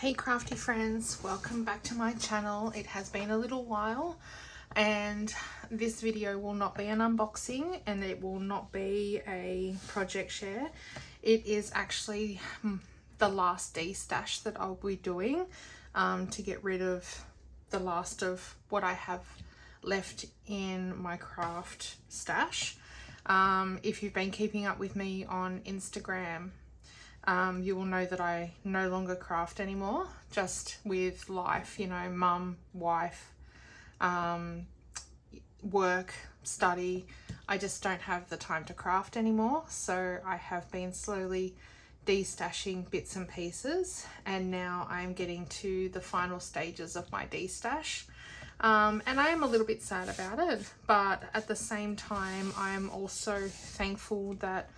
Hey crafty friends, welcome back to my channel. It has been a little while and this video will not be an unboxing and it will not be a project share. It is actually the last destash that I'll be doing to get rid of the last of what I have left in my craft stash. If you've been keeping up with me on Instagram, you will know that I no longer craft anymore, just with life, you know, mum, wife, work, study. I just don't have the time to craft anymore. So I have been slowly destashing bits and pieces, and now I'm getting to the final stages of my destash. And I am a little bit sad about it, but at the same time, I'm also thankful that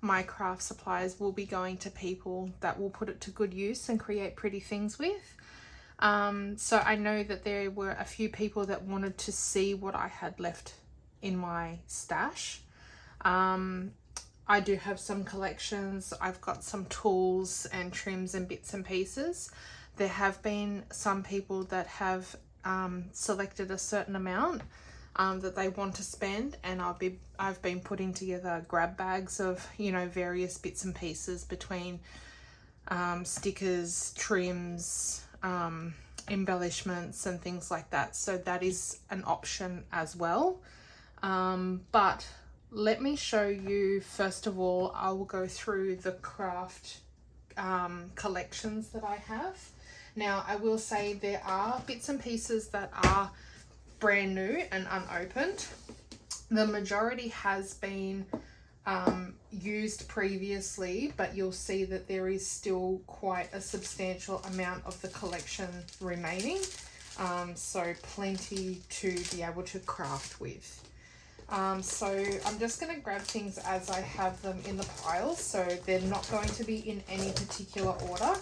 my craft supplies will be going to people that will put it to good use and create pretty things with. So I know that there were a few people that wanted to see what I had left in my stash. I do have some collections. I've got some tools and trims and bits and pieces. There have been some people that have selected a certain amount that they want to spend, and I've been putting together grab bags of, you know, various bits and pieces between stickers, trims, embellishments and things like that. So that is an option as well. But let me show you, first of all, I will go through the craft collections that I have. Now I will say there are bits and pieces that are brand new and unopened. The majority has been used previously, but you'll see that there is still quite a substantial amount of the collection remaining, so plenty to be able to craft with. So I'm just going to grab things as I have them in the pile, so they're not going to be in any particular order.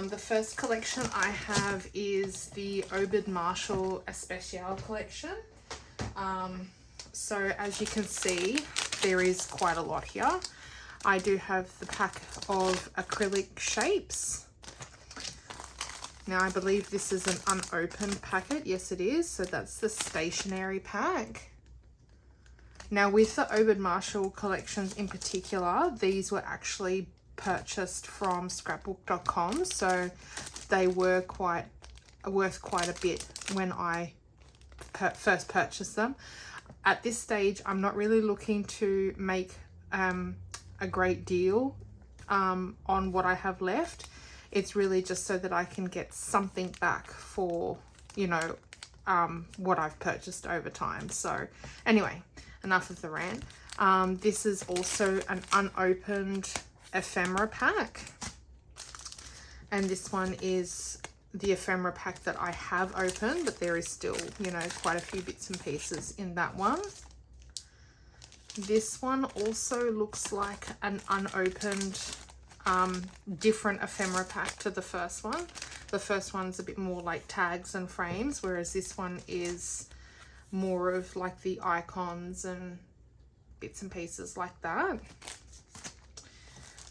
The first collection I have is the OED Marshall Especial collection. So as you can see, there is quite a lot here. I do have the pack of acrylic shapes. Now I believe this is an unopened packet. Yes, it is. So that's the stationery pack. Now with the OED Marshall collections in particular, these were actually purchased from scrapbook.com, so they were worth quite a bit when I first purchased them. At this stage, I'm not really looking to make a great deal on what I have left. It's really just so that I can get something back for, you know, what I've purchased over time. So anyway, enough of the rant. This is also an unopened ephemera pack, and this one is the ephemera pack that I have opened, but there is still, you know, quite a few bits and pieces in that one. This one also looks like an unopened different ephemera pack to the first one. The first one's a bit more like tags and frames, whereas this one is more of like the icons and bits and pieces like that.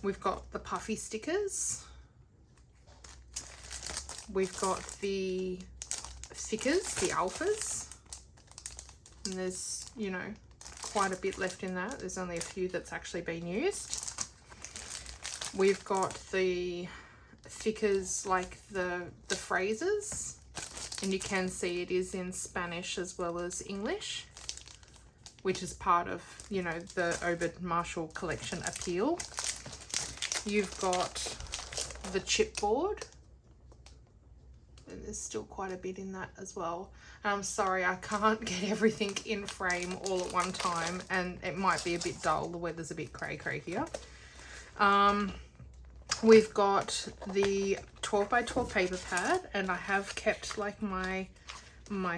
We've got the puffy stickers. We've got the thickers, the alphas. And there's, you know, quite a bit left in that. There's only a few that's actually been used. We've got the thickers, like the phrases. And you can see it is in Spanish as well as English, which is part of, you know, the OED Marshall collection appeal. You've got the chipboard, and there's still quite a bit in that as well. And I'm sorry, I can't get everything in frame all at one time, and it might be a bit dull. The weather's a bit cray-cray here. We've got the 12 by 12 paper pad, and I have kept like my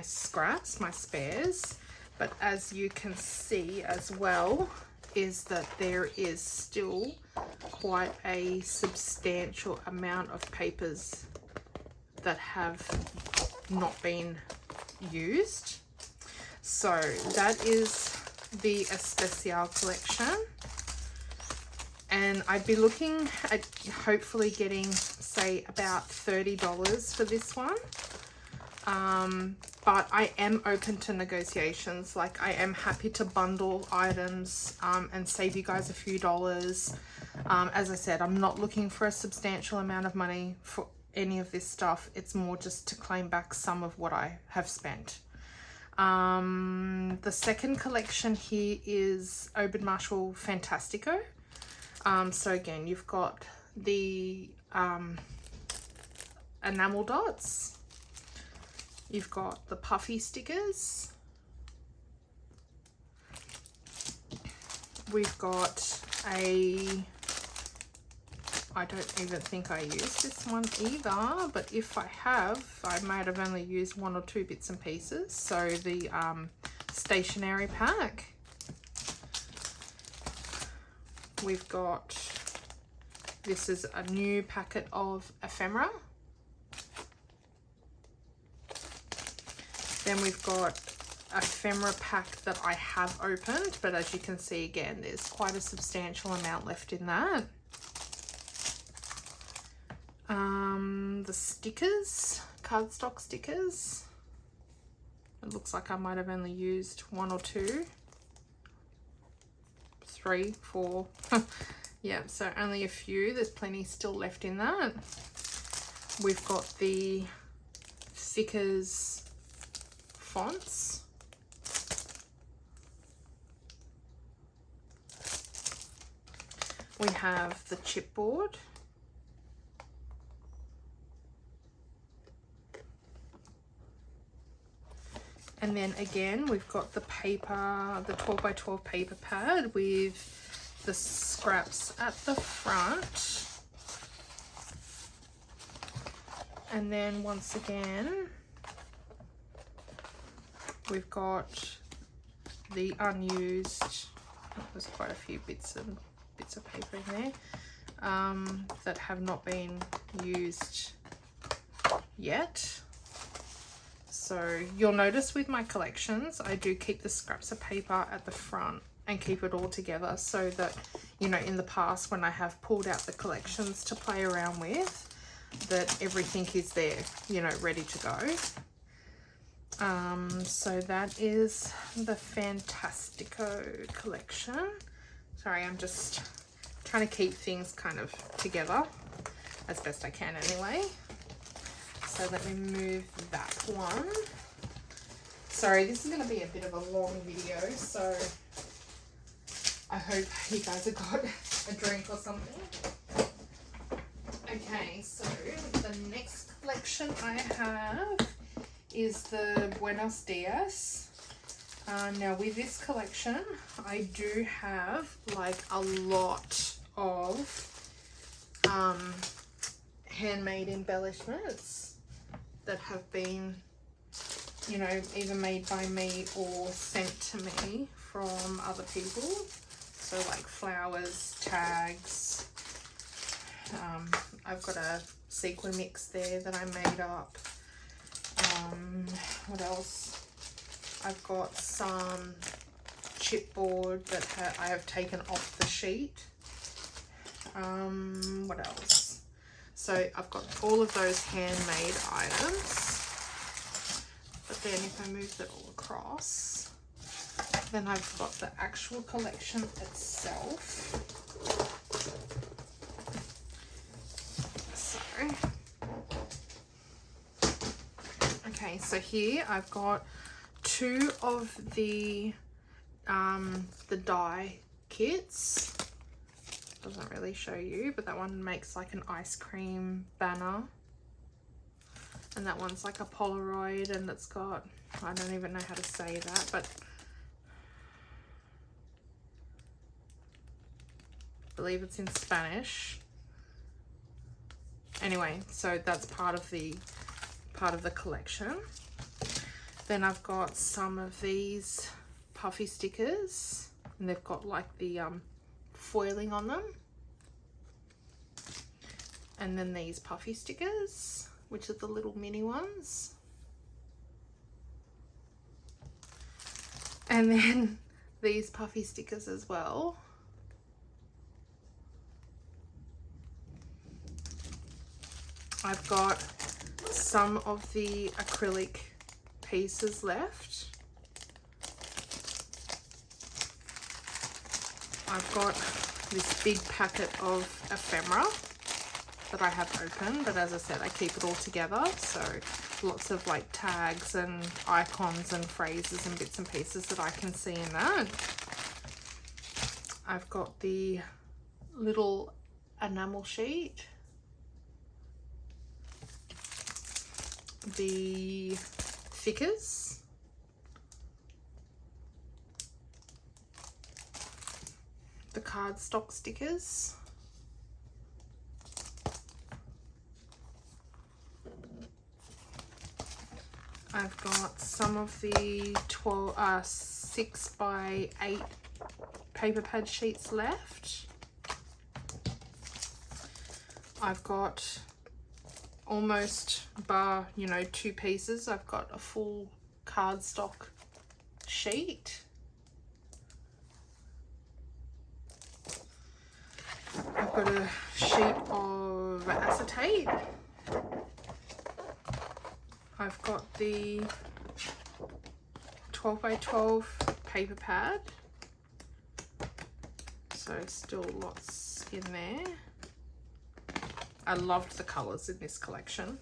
scraps, my spares, but as you can see as well, is that there is still quite a substantial amount of papers that have not been used. So that is the Especial collection, And I'd be looking at hopefully getting, say, about $30 for this one. But I am open to negotiations. Like, I am happy to bundle items and save you guys a few dollars. As I said, I'm not looking for a substantial amount of money for any of this stuff. It's more just to claim back some of what I have spent. The second collection here is OED Marshall Fantastico. So again, you've got the enamel dots. You've got the puffy stickers. We've got I don't even think I used this one either, but if I have, I might have only used 1 or 2 bits and pieces. So the stationery pack. We've got, this is a new packet of ephemera. Then we've got ephemera pack that I have opened, but as you can see again, there's quite a substantial amount left in that. The stickers, cardstock stickers. It looks like I might have only used 1 or 2. 3, 4. Yeah, so only a few. There's plenty still left in that. We've got the thickers fonts. We have the chipboard. And then again, we've got the paper, the 12 by 12 paper pad with the scraps at the front. And then once again, we've got the unused, there's quite a few bits of paper in there that have not been used yet. So you'll notice with my collections, I do keep the scraps of paper at the front and keep it all together so that, you know, in the past when I have pulled out the collections to play around with, that everything is there, you know, ready to go. So that is the Fantastico collection. Sorry, I'm just trying to keep things kind of together as best I can anyway. So let me move that one. Sorry, this is going to be a bit of a long video, so I hope you guys have got a drink or something. Okay, so the next collection I have is the Buenos Dias. Now with this collection, I do have like a lot of handmade embellishments that have been, you know, either made by me or sent to me from other people. So like flowers, tags. I've got a sequin mix there that I made up. What else? I've got some chipboard that I have taken off the sheet. What else? So I've got all of those handmade items, but then if I move it all across, then I've got the actual collection itself. So, okay, so here I've got 2 of the die kits. Doesn't really show you, but that one makes like an ice cream banner, and that one's like a Polaroid, and it's got, I don't even know how to say that, but I believe it's in Spanish. Anyway, so that's part of the collection. Then I've got some of these puffy stickers, and they've got like the foiling on them. And then these puffy stickers, which are the little mini ones. And then these puffy stickers as well. I've got some of the acrylic pieces left. I've got this big packet of ephemera that I have open, but as I said, I keep it all together, so lots of like tags and icons and phrases and bits and pieces that I can see in that. I've got the little enamel sheet, the thickers, the cardstock stickers, I've got some of the 6 by 8 paper pad sheets left. I've got almost, bar, you know, 2 pieces, I've got a full cardstock sheet. I've got a sheet of acetate. I've got the 12 by 12 paper pad. So still lots in there. I loved the colours in this collection.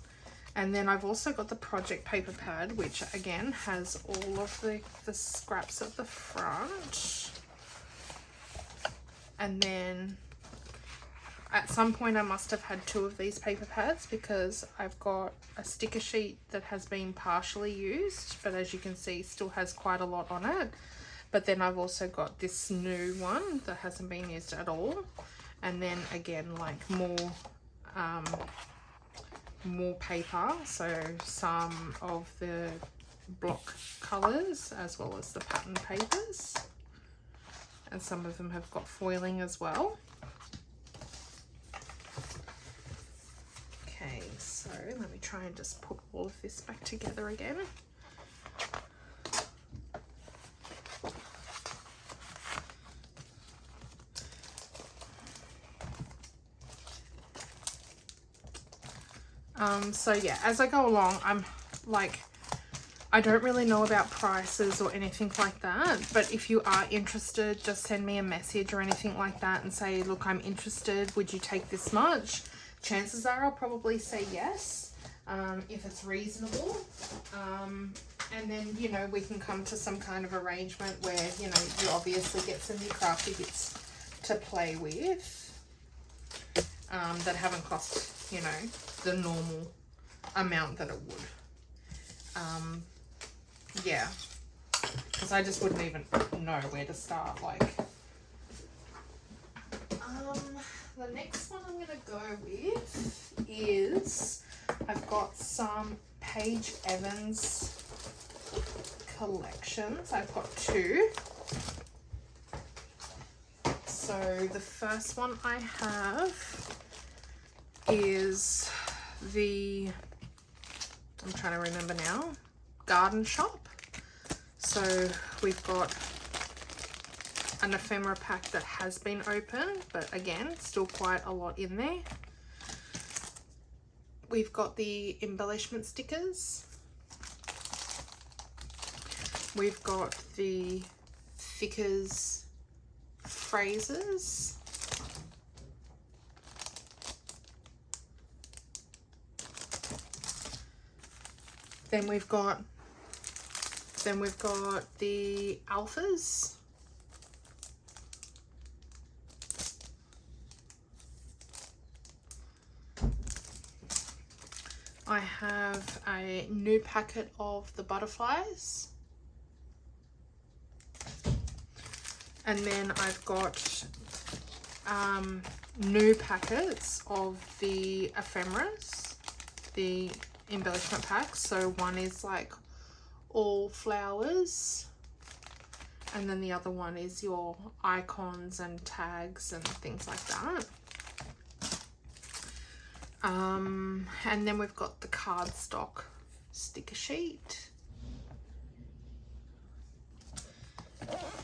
And then I've also got the project paper pad, which again has all of the scraps at the front. And then at some point I must have had 2 of these paper pads, because I've got a sticker sheet that has been partially used, but as you can see still has quite a lot on it. But then I've also got this new one that hasn't been used at all. And then again, like more paper, so some of the block colours as well as the pattern papers, and some of them have got foiling as well. Okay, so let me try and just put all of this back together again. So yeah, as I go along, I'm like, I don't really know about prices or anything like that, but if you are interested, just send me a message or anything like that and say, look, I'm interested, would you take this much? Chances are I'll probably say yes, if it's reasonable. And then, you know, we can come to some kind of arrangement where, you know, you obviously get some new crafty bits to play with that haven't cost, you know, the normal amount that it would. Yeah, because I just wouldn't even know where to start. Like, the next one I'm gonna go with is, I've got some Paige Evans collections. I've got 2. So the first one I have is the, I'm trying to remember now, Garden Shop. So we've got an ephemera pack that has been opened, but again, still quite a lot in there. We've got the embellishment stickers. We've got the thickers phrases. Then we've got the alphas. I have a new packet of the butterflies. And then I've got new packets of the ephemeras, the embellishment packs. So one is like all flowers, and then the other one is your icons and tags and things like that. And then we've got the cardstock sticker sheet.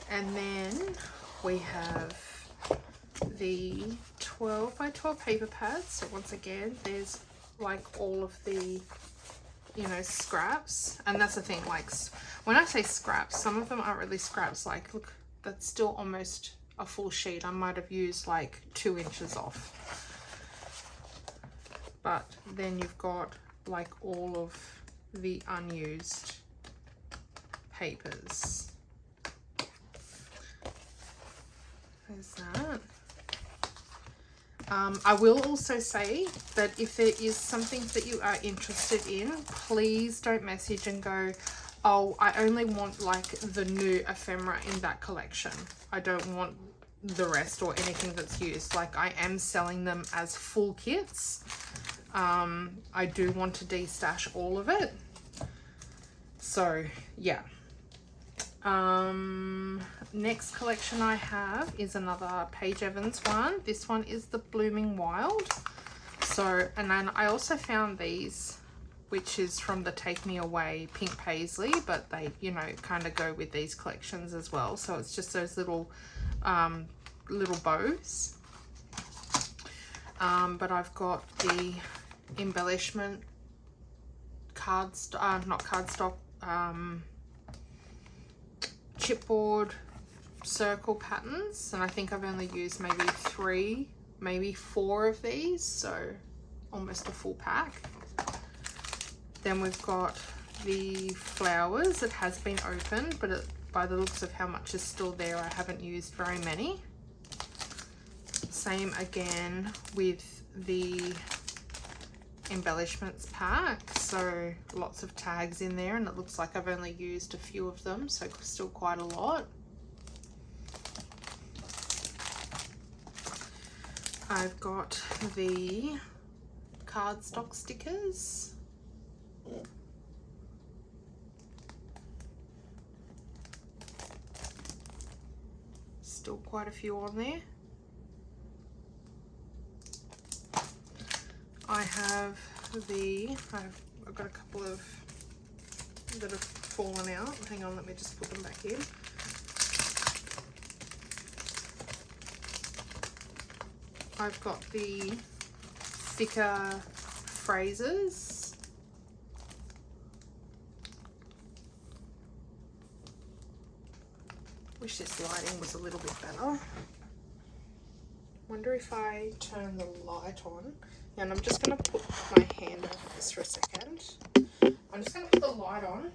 And then we have the 12 by 12 paper pads. So once again, there's like all of the, you know, scraps. And that's the thing, like when I say scraps, some of them aren't really scraps. Like, look, that's still almost a full sheet. I might have used like 2 inches off. But then you've got like all of the unused papers. There's that. I will also say that if there is something that you are interested in, please don't message and go, oh, I only want like the new ephemera in that collection. I don't want the rest or anything that's used. Like, I am selling them as full kits. I do want to destash all of it. So yeah. Next collection I have is another Paige Evans one. This one is the Blooming Wild. So, and then I also found these, which is from the Take Me Away Pink Paisley, but they, you know, kind of go with these collections as well. So it's just those little little bows. But I've got the embellishment not cardstock, chipboard circle patterns, and I think I've only used maybe 3, maybe 4 of these, so almost a full pack. Then we've got the flowers. It has been opened, but by the looks of how much is still there, I haven't used very many. Same again with the embellishments pack, so lots of tags in there, and it looks like I've only used a few of them, so still quite a lot. I've got the cardstock stickers. Still quite a few on there. I've got a couple of that have fallen out. Hang on, let me just put them back in. I've got the thicker phrases. Wish this lighting was a little bit better. Wonder if I turn the light on. And I'm just going to put my hand over this for a second. I'm just going to put the light on,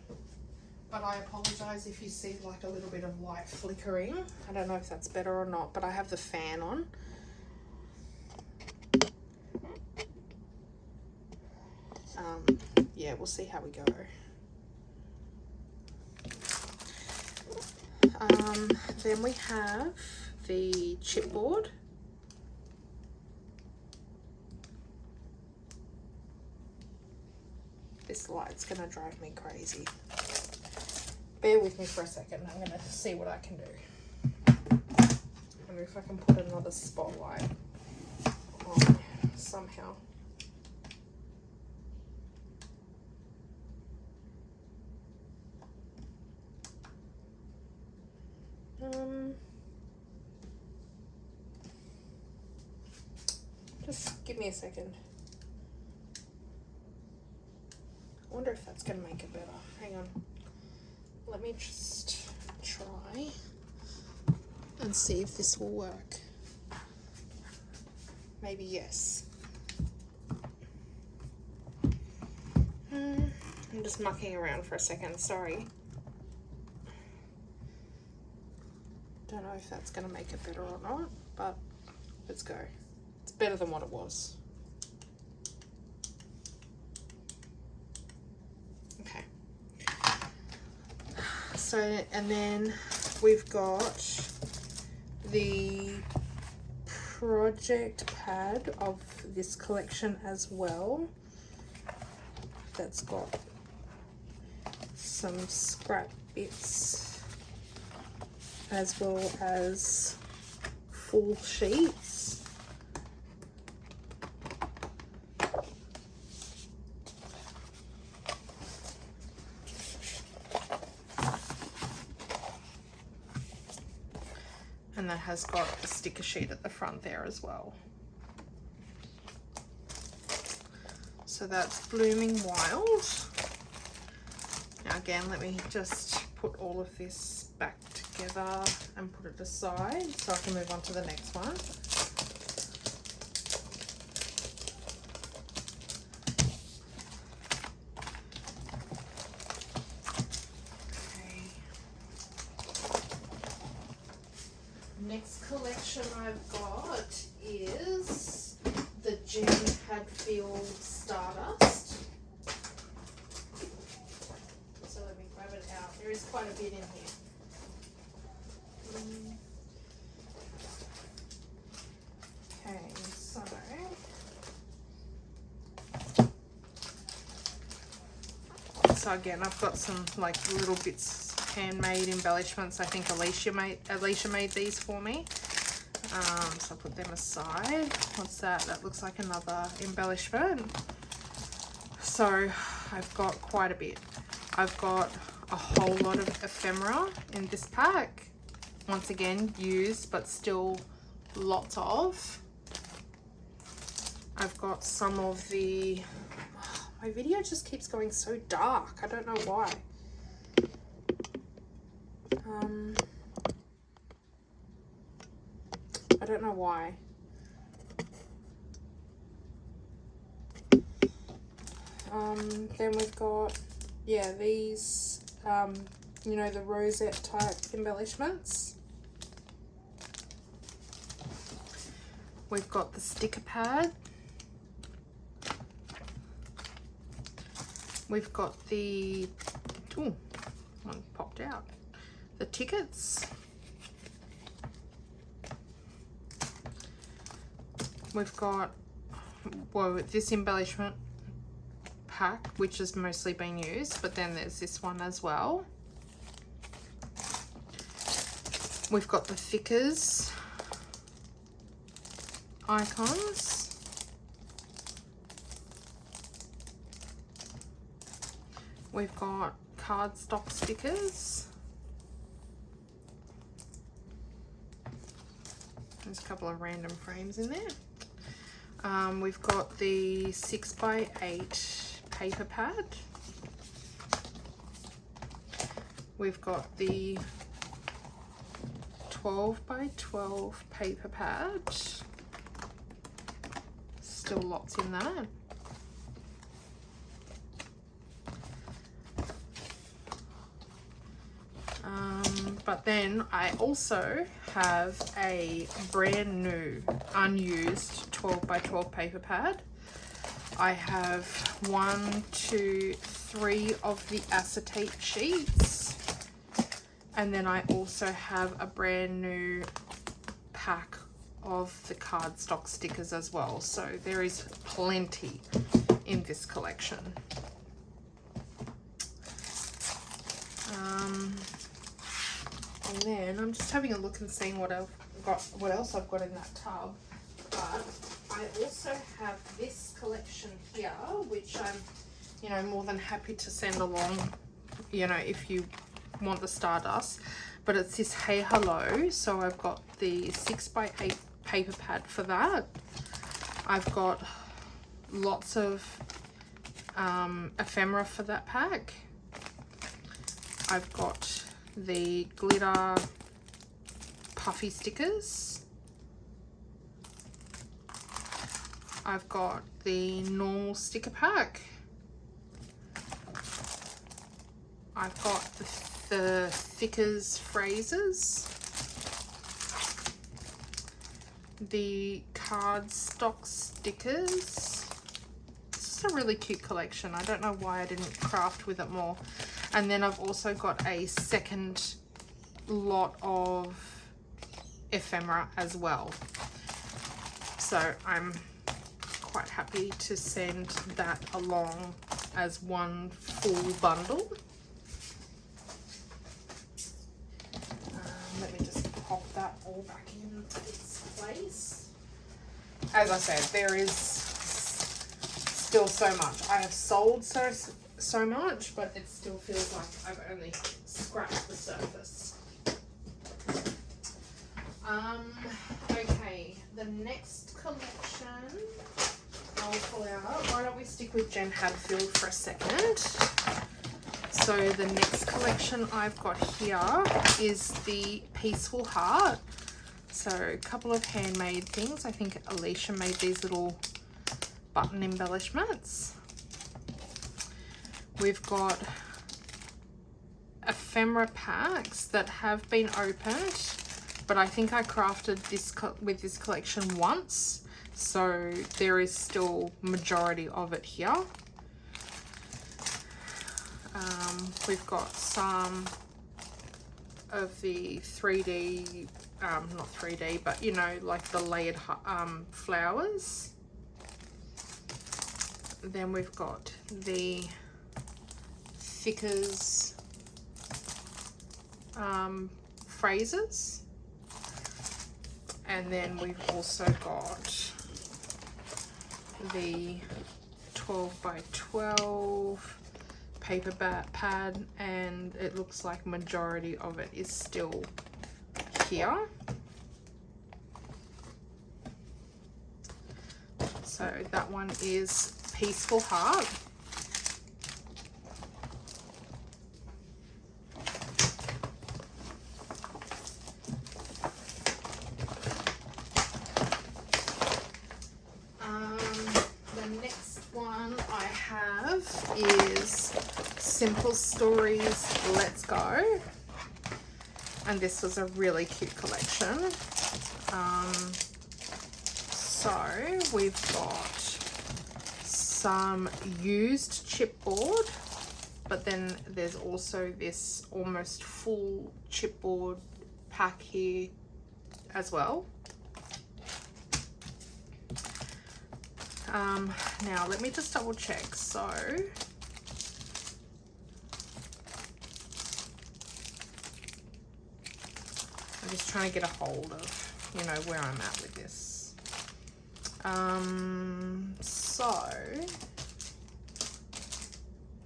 but I apologise if you see like a little bit of light flickering. I don't know if that's better or not, but I have the fan on. Yeah, we'll see how we go. Then we have the chipboard. This light's gonna drive me crazy. Bear with me for a second. I'm gonna see what I can do. I wonder if I can put another spotlight on somehow. Just give me a second. I wonder if that's going to make it better. Hang on. Let me just try and see if this will work. Maybe yes. I'm just mucking around for a second. Sorry. Don't know if that's going to make it better or not, but let's go. It's better than what it was. Okay. So, and then we've got the project pad of this collection as well. That's got some scrap bits as well as full sheets. And that has got a sticker sheet at the front there as well. So that's Blooming Wild. Now again, let me just put all of this back together and put it aside so I can move on to the next one. Next collection I've got is the Jen Hadfield Stardust. So let me grab it out. There is quite a bit in here. Okay, so again, I've got some like little bits handmade embellishments. I think Alicia made these for me. So I'll put them aside. What's that? That looks like another embellishment. So I've got quite a bit. I've got a whole lot of ephemera in this pack. Once again, used, but still lots of. I've got some of the... my video just keeps going so dark. I don't know why. I don't know why. Then we've got, yeah, these, you know, the rosette type embellishments. We've got the sticker pad. We've got the, ooh, one popped out. The tickets. We've got, well, this embellishment pack, which has mostly been used, but then there's this one as well. We've got the thickers icons. We've got cardstock stickers. There's a couple of random frames in there. We've got the 6x8 paper pad. We've got the 12x12 paper pad. Still lots in that. But then I also have a brand new unused 12x12 paper pad. I have 1, 2, 3 of the acetate sheets, and then I also have a brand new pack of the cardstock stickers as well. So there is plenty in this collection. And then I'm just having a look and seeing what else I've got in that tub. But I also have this collection here, which I'm, you know, more than happy to send along, you know, if you want the Stardust. But it's this Hey Hello, so I've got the 6x8 paper pad for that. I've got lots of ephemera for that pack. I've got the glitter puffy stickers. I've got the normal sticker pack. I've got the thickers phrases. The cardstock stickers. This is a really cute collection. I don't know why I didn't craft with it more. And then I've also got a second lot of ephemera as well. So I'm quite happy to send that along as one full bundle. Let me just pop that all back in its place. As I said, there is still so much. I have sold so much, but it still feels like I've only scratched the surface. Okay, the next collection I'll pull out. Why don't we stick with Jen Hadfield for a second? So the next collection I've got here is the Peaceful Heart. So a couple of handmade things. I think Alicia made these little button embellishments. We've got ephemera packs that have been opened, but I think I crafted this with this collection once, so there is still majority of it here. We've got some of the 3D, not 3D, but you know, like the layered flowers. Then we've got the thickers phrases, and then we've also got the 12 by 12 paper pad, and it looks like majority of it is still here. So that one is Peaceful Heart. The next one I have is Simple Stories Let's Go, and this was a really cute collection. So we've got some used chipboard, but then there's also this almost full chipboard pack here as well. Now let me just double check. So I'm just trying to get a hold of, you know, where I'm at with this.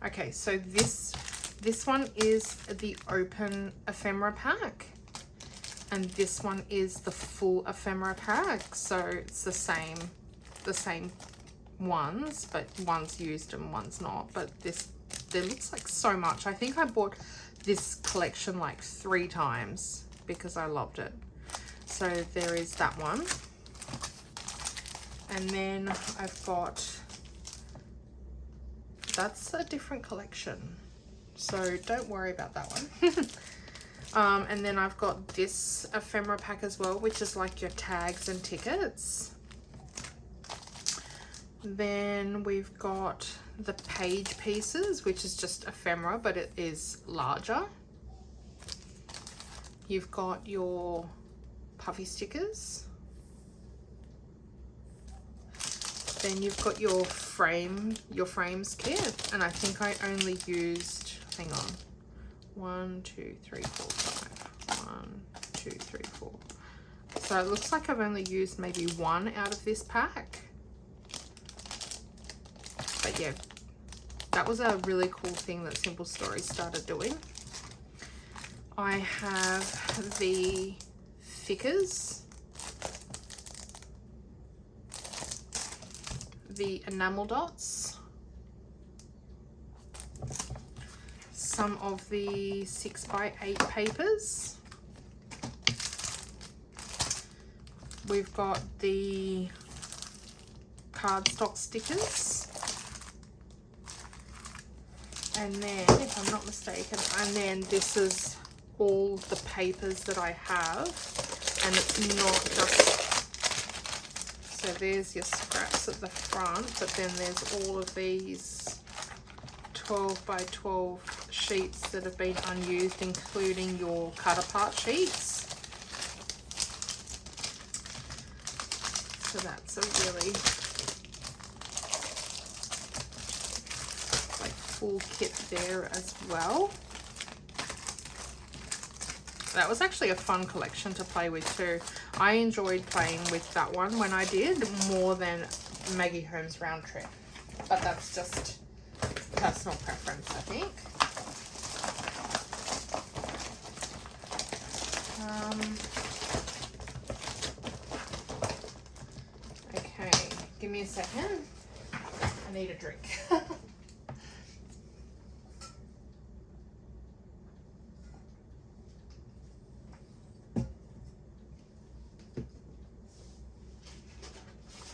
Okay, so this one is the open ephemera pack, and this one is the full ephemera pack. So it's the same ones, but one's used and one's not. But there looks like so much. I think I bought this collection like 3 times because I loved it. So there is that one. And then I've got, that's a different collection, so don't worry about that one. And then I've got this ephemera pack as well, which is like your tags and tickets. Then we've got the page pieces, which is just ephemera, but it is larger. You've got your puffy stickers. Then you've got your frames kit, and I think I only used, hang on, 1, 2, 3, 4, 5. 1, 2, 3, 4. So it looks like I've only used maybe 1 out of this pack. But yeah, that was a really cool thing that Simple Stories started doing. I have the thickers, the enamel dots, some of the 6x8 papers. We've got the cardstock stickers. And then, if I'm not mistaken, and then this is all the papers that I have, and it's not just, so there's your scraps at the front, but then there's all of these 12 by 12 sheets that have been unused, including your cut apart sheets. So that's a really full kit there as well. That was actually a fun collection to play with too. I enjoyed playing with that one when I did more than Maggie Holmes Round Trip, but that's just personal preference, I think. Okay, give me a second. I need a drink.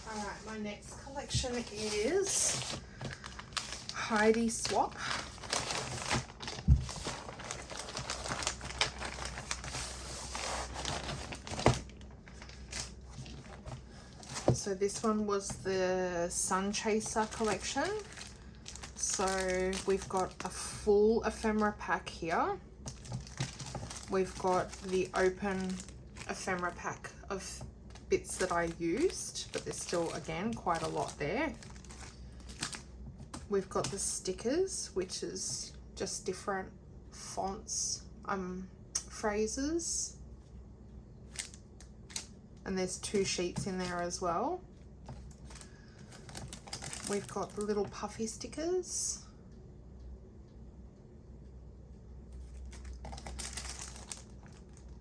Alright, my next collection is Heidi Swapp. So this one was the Sunchaser collection. So we've got a full ephemera pack here. We've got the open ephemera pack of bits that I used, but there's still, again, quite a lot there. We've got the stickers, which is just different fonts, phrases. And there's 2 sheets in there as well. We've got the little puffy stickers.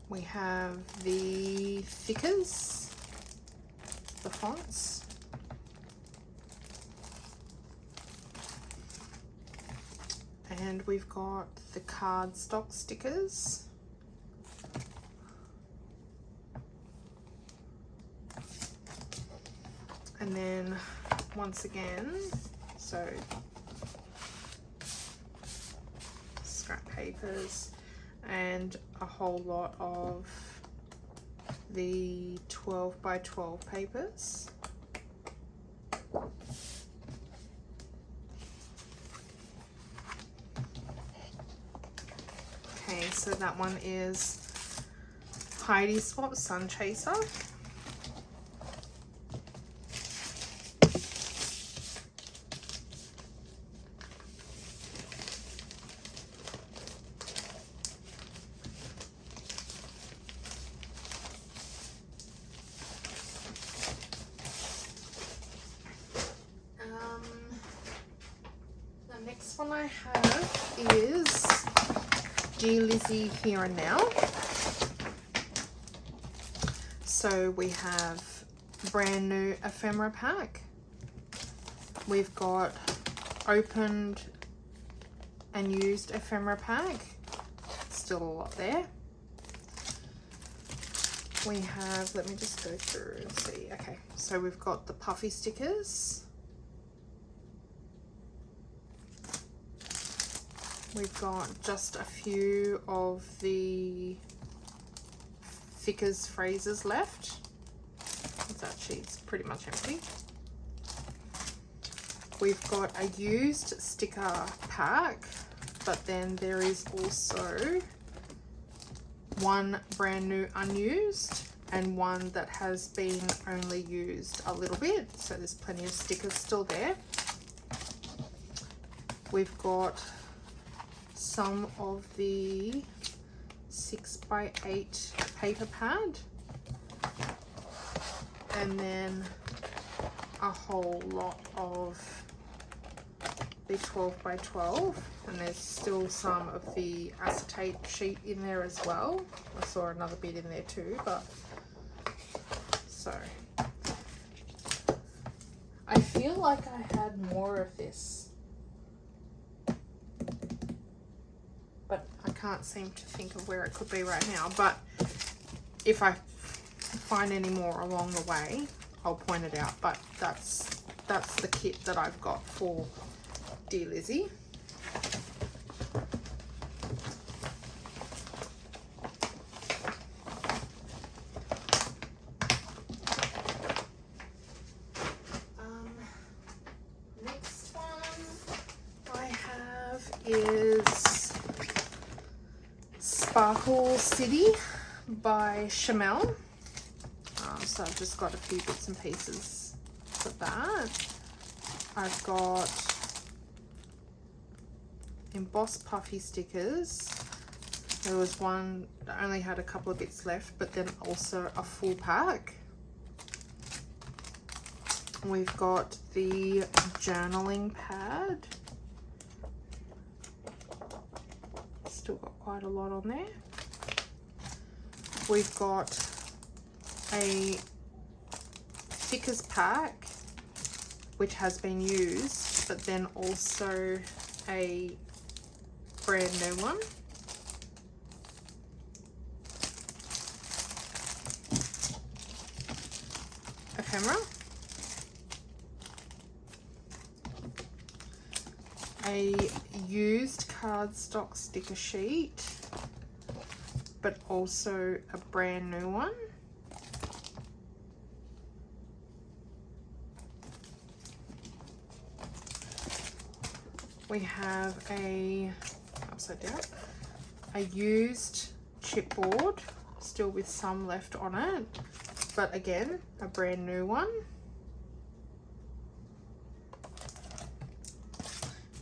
We have the thickers, the fonts. And we've got the cardstock stickers. And then once again, so scrap papers and a whole lot of the 12 by 12 papers. Okay, so that one is Heidi Swapp Sunchaser. The next one I have is Dear Lizzy Here and Now. So we have brand new ephemera pack. We've got opened and used ephemera pack. Still a lot there. We have, let me just go through and see. Okay, so we've got the puffy stickers. We've got just a few of the thickers phrases left. That sheet's pretty much empty. We've got a used sticker pack, but then there is also one brand new unused and one that has been only used a little bit. So there's plenty of stickers still there. We've got some of the 6x8 paper pad, and then a whole lot of the 12 by 12, and there's still some of the acetate sheet in there as well. I saw another bit in there too, but so I feel like I had more of this, but I can't seem to think of where it could be right now. But if I find any more along the way, I'll point it out. But that's the kit that I've got for Dear Lizzy. Next one I have is Sparkle City by Chamel. So I've just got a few bits and pieces for that. I've got embossed puffy stickers. There was one that only had a couple of bits left, but then also a full pack. We've got the journaling pad. Still got quite a lot on there. We've got a thickers pack, which has been used, but then also a brand new one. Ephemera. A used cardstock sticker sheet, but also a brand new one. We have a, upside down, a used chipboard, still with some left on it, but again, a brand new one.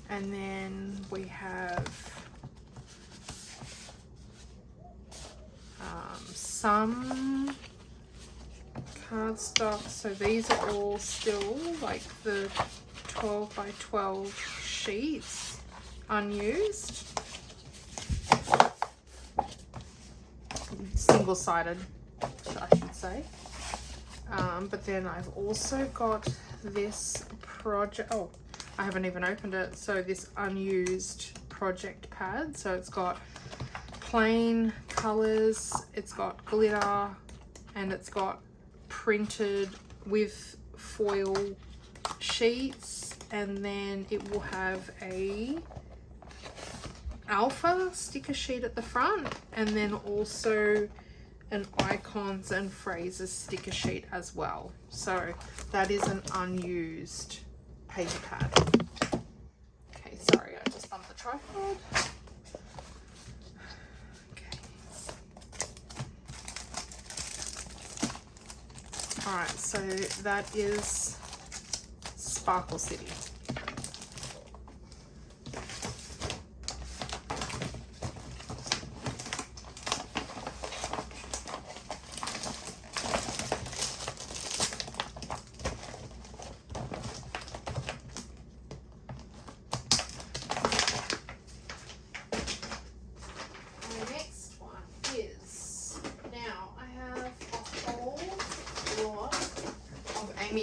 And then we have some cardstock. So these are all still like the 12 by 12 sheets, unused, single-sided, I should say. But then I've also got this project, oh, I haven't even opened it. So this unused project pad. So it's got plain colors, it's got glitter, and it's got printed with foil sheets, and then it will have a alpha sticker sheet at the front, and then also an icons and phrases sticker sheet as well. So that is an unused paper pad. Okay, sorry, I just bumped the tripod. Okay. All right, so that is Sparkle City.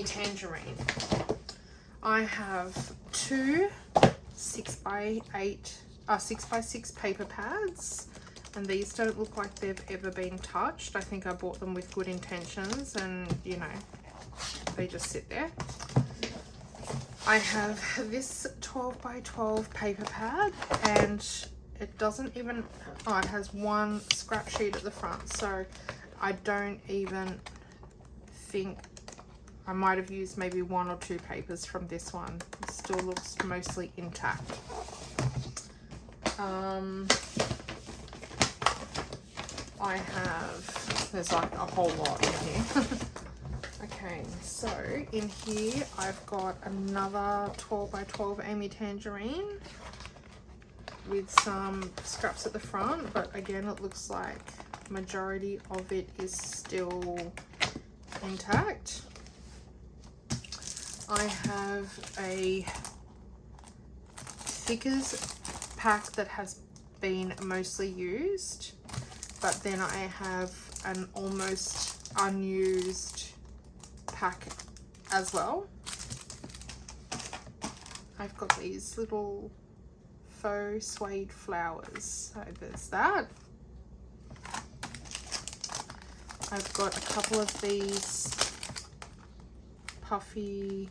Tangerine. I have two 6x6 paper pads, and these don't look like they've ever been touched. I think I bought them with good intentions, and you know, they just sit there. I have this 12 by 12 paper pad, and it doesn't even, oh, it has one scrap sheet at the front, so I don't even think, I might have used maybe one or two papers from this one. It still looks mostly intact. I have, there's like a whole lot in here. Okay, so in here I've got another 12 by 12 Amy Tangerine with some scraps at the front, but again it looks like majority of it is still intact. I have a thickers pack that has been mostly used, but then I have an almost unused pack as well. I've got these little faux suede flowers, so there's that. I've got a couple of these puffy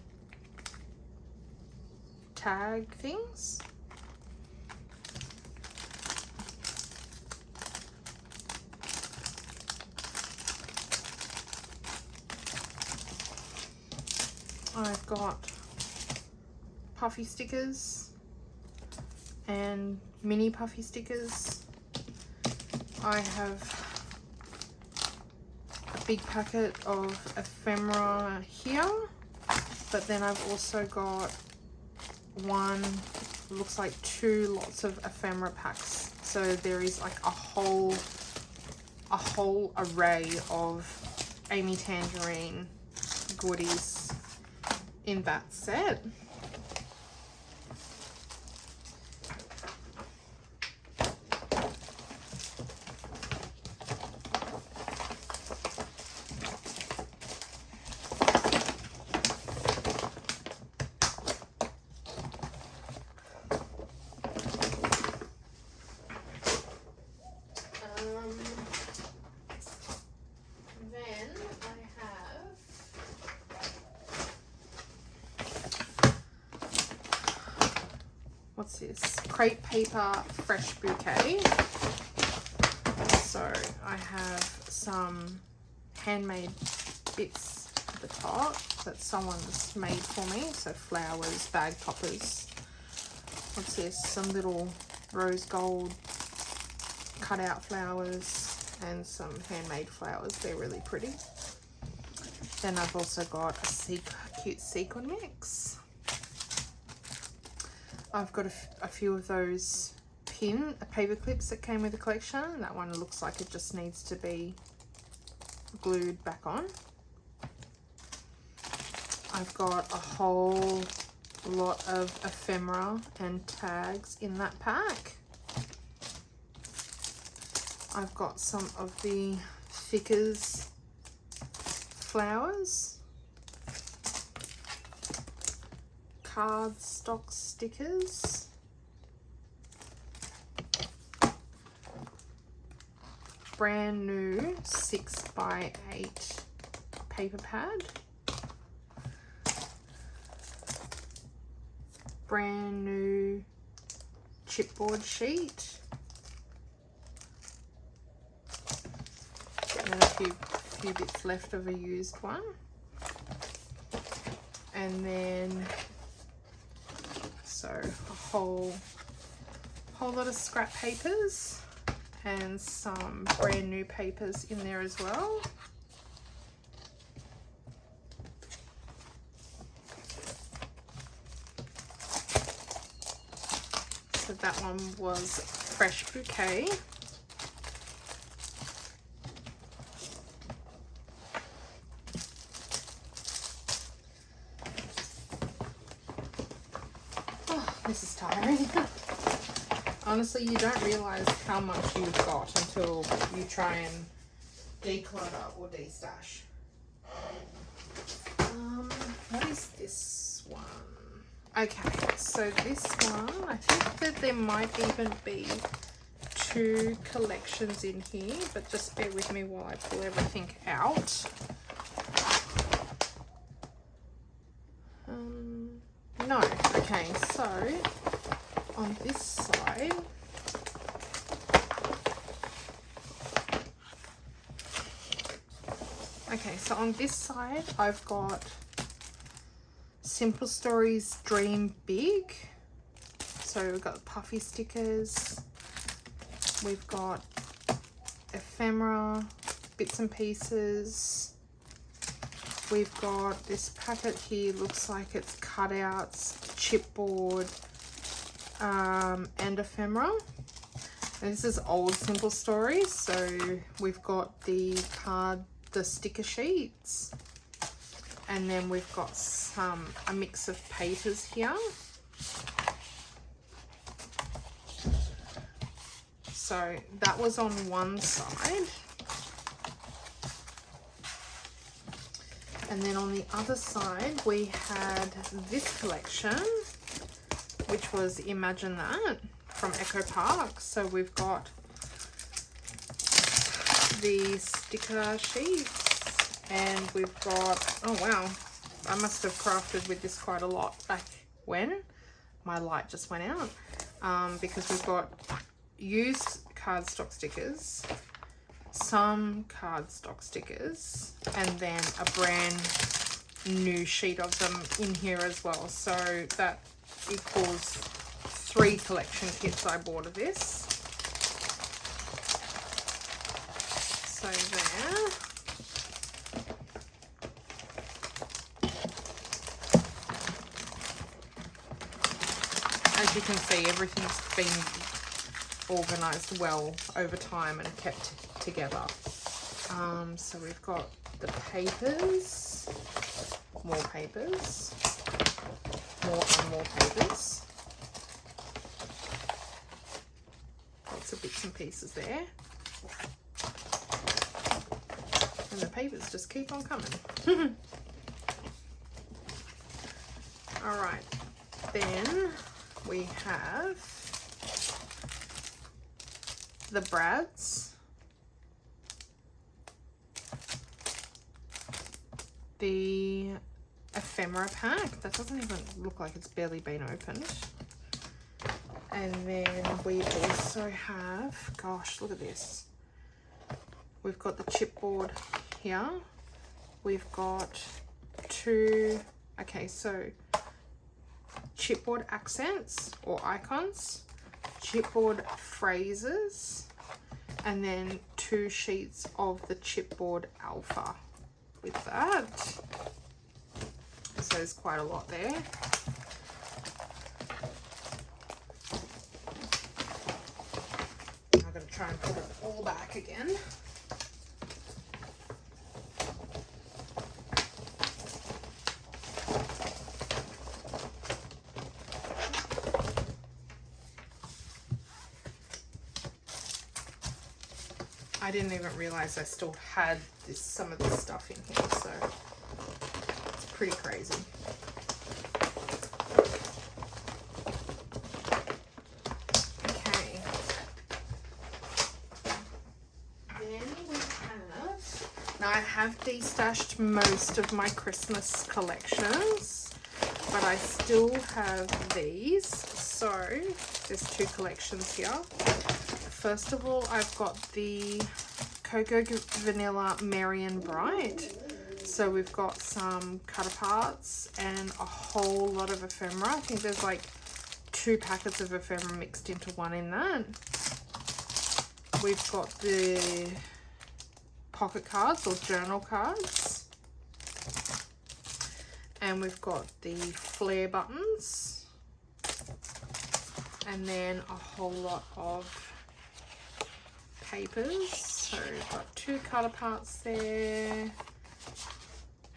tag things. I've got puffy stickers and mini puffy stickers. I have a big packet of ephemera here, but then I've also got one, looks like two lots of ephemera packs. So there is like a whole array of Amy Tangerine goodies in that set. what's this? Crepe paper fresh bouquet. So I have some handmade bits at the top that someone's made for me. So flowers, bag toppers. What's this? Some little rose gold cutout flowers and some handmade flowers. They're really pretty. Then I've also got a cute sequin mix. I've got a few of those paper clips that came with the collection. That one looks like it just needs to be glued back on. I've got a whole lot of ephemera and tags in that pack. I've got some of the Thickers flowers, cardstock stickers, brand new 6x8 paper pad, brand new chipboard sheet, and a few bits left of a used one, and then so a whole lot of scrap papers and some brand new papers in there as well. So that one was fresh bouquet. This is tiring. Honestly, you don't realize how much you've got until you try and declutter or destash. What is this one? Okay, so this one, I think that there might even be 2 collections in here, but just bear with me while I pull everything out. No, okay, so on this side, I've got Simple Stories Dream Big. So we've got puffy stickers, we've got ephemera, bits and pieces. We've got this packet here, looks like it's cutouts, chipboard, and ephemera. And this is old Simple Stories, so we've got the sticker sheets, and then we've got a mix of papers here. So that was on one side. And then on the other side, we had this collection, which was Imagine That from Echo Park. So we've got the sticker sheets, and we've got, oh wow, I must have crafted with this quite a lot back when. My light just went out. Because we've got used cardstock stickers, some cardstock stickers, and then a brand new sheet of them in here as well. So that equals 3 collection kits I bought of this. So there. As you can see, everything's been organized well over time and kept together. So we've got the papers, more papers, more and more papers. Lots of bits and pieces there. And the papers just keep on coming. All right, then we have the Brads, the ephemera pack that doesn't even look like it's barely been opened, And then we also have, gosh, look at this. We've got the chipboard here. We've got two, okay, so chipboard accents or icons, chipboard phrases, and then 2 sheets of the chipboard alpha with that. So there's quite a lot there. I'm going to try and put it all back again. I didn't even realize I still had some of this stuff in here, so it's pretty crazy. Okay. Then we have, now I have destashed most of my Christmas collections, but I still have these. So there's 2 collections here. First of all, I've got the Cocoa Vanilla Merry and Bright. So we've got some cut aparts and a whole lot of ephemera. I think there's like 2 packets of ephemera mixed into one in that. We've got the pocket cards or journal cards. And we've got the flare buttons. And then a whole lot of papers. So we've got 2 cut aparts there,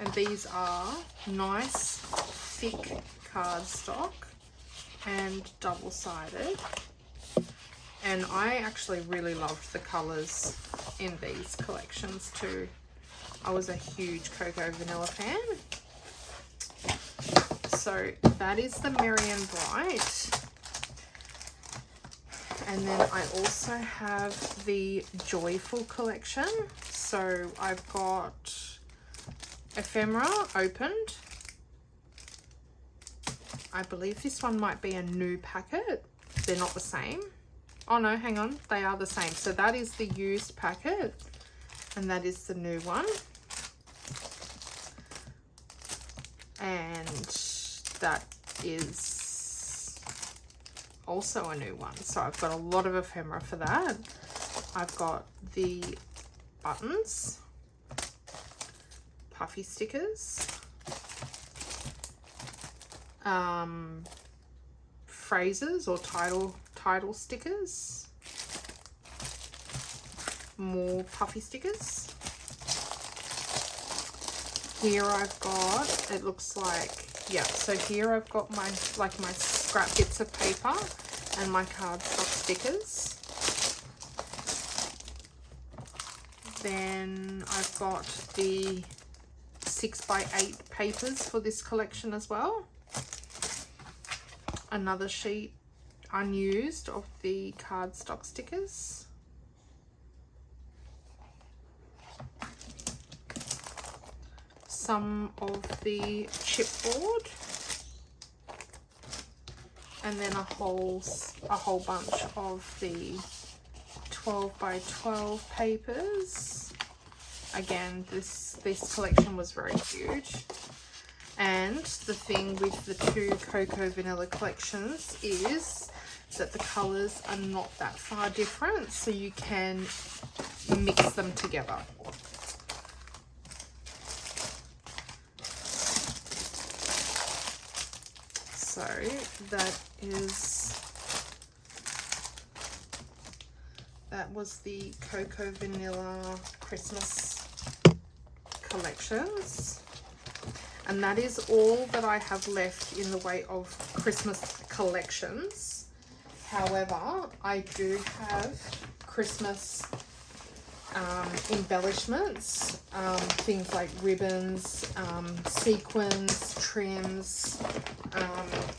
and these are nice thick cardstock and double-sided, and I actually really loved the colors in these collections too. I was a huge Cocoa Vanilla fan. So that is the Merry and Bright. And then I also have the Joyful collection. So I've got ephemera opened. I believe this one might be a new packet. They're not the same. Oh no, hang on. They are the same. So that is the used packet. And that is the new one. And that is also a new one. So I've got a lot of ephemera for that. I've got the buttons, puffy stickers, phrases or title stickers, more puffy stickers. Here I've got, it looks like, yeah, so here I've got my scrap bits of paper and my cardstock stickers. Then I've got the 6x8 papers for this collection as well. Another sheet unused of the cardstock stickers. Some of the chipboard, and then a whole bunch of the 12x12 papers. Again, this collection was very huge. And the thing with the 2 Cocoa Vanilla collections is that the colors are not that far different, so you can mix them together. So that was the Cocoa Vanilla Christmas collections, and that is all that I have left in the way of Christmas collections. However, I do have Christmas embellishments, things like ribbons, sequins, trims,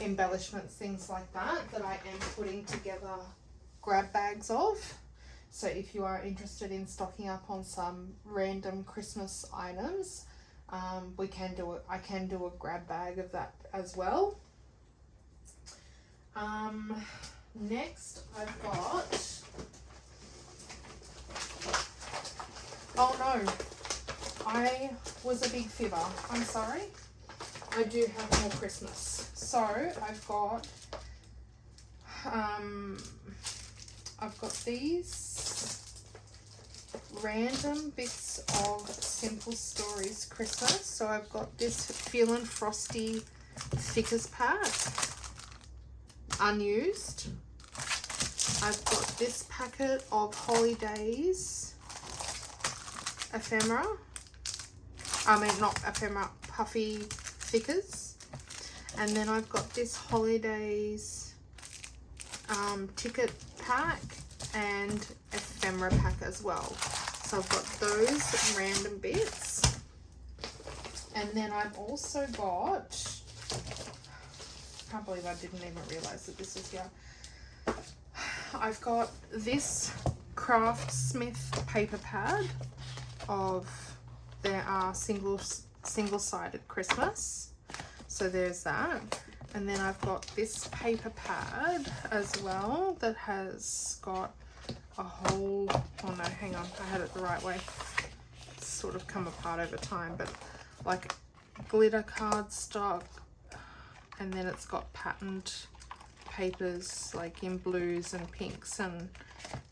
embellishments, things like that I am putting together grab bags of. So if you are interested in stocking up on some random Christmas items, I can do a grab bag of that as well. Next, I've got, oh no, I was a big fibber. I'm sorry. I do have more Christmas. So I've got these random bits of Simple Stories Christmas. So I've got this Feelin' Frosty Thickers pack, unused. I've got this packet of Holidays ephemera. I mean, not ephemera, puffy thickers. And then I've got this Holidays ticket pack and ephemera pack as well. So I've got those random bits. And then I've also got, I can't believe I didn't even realize that this was here. I've got this Craftsmith paper pad of, there are single-sided Christmas. So there's that. And then I've got this paper pad as well that has got a whole, oh no, hang on, I had it the right way. It's sort of come apart over time, but like glitter cardstock, and then it's got patterned papers like in blues and pinks and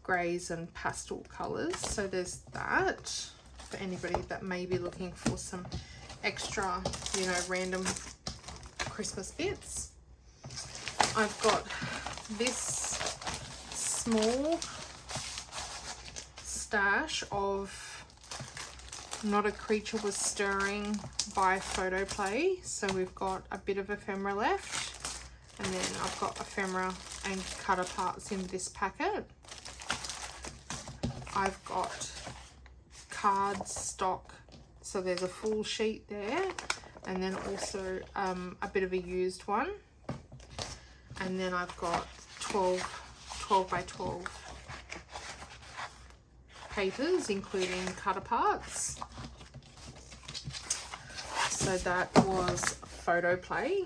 greys and pastel colors. So there's that for anybody that may be looking for some extra, you know, random Christmas bits. I've got this small stash of Not a Creature Was Stirring by Photo Play. So we've got a bit of ephemera left, and then I've got ephemera and cut aparts in this packet. I've got cardstock, so there's a full sheet there, and then also a bit of a used one. And then I've got 12 by 12 papers, including cut aparts. So that was Photo Play.